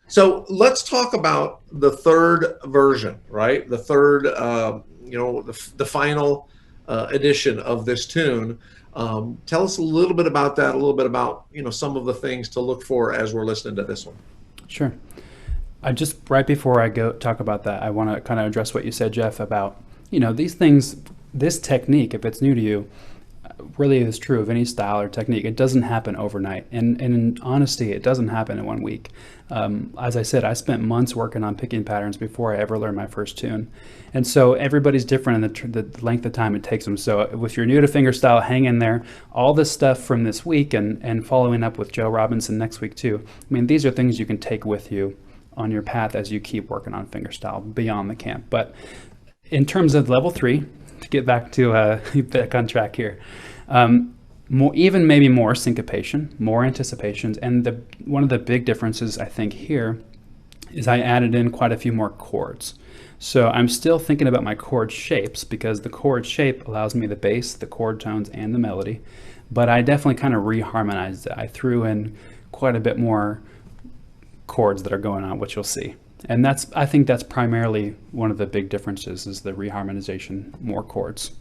So let's talk about the third version, right? The third, the final edition of this tune. Tell us a little bit about that, a little bit about, some of the things to look for as we're listening to this one. Sure. I just right before I go talk about that, I want to kind of address what you said, Jeff, about these things, this technique, if it's new to you, really is true of any style or technique. It doesn't happen overnight, and in honesty, it doesn't happen in 1 week. As I said, I spent months working on picking patterns before I ever learned my first tune, and so everybody's different in the length of time it takes them. So if you're new to fingerstyle, hang in there. All this stuff from this week and following up with Joe Robinson next week too. I mean, these are things you can take with you on your path as you keep working on fingerstyle beyond the camp. But in terms of level 3, to get back to back on track here, even maybe more syncopation, more anticipations, and one of the big differences I think here is I added in quite a few more chords. So I'm still thinking about my chord shapes because the chord shape allows me the bass, the chord tones, and the melody, but I definitely kind of reharmonized it. I threw in quite a bit more chords that are going on, which you'll see. And I think that's primarily one of the big differences is the reharmonization, more chords.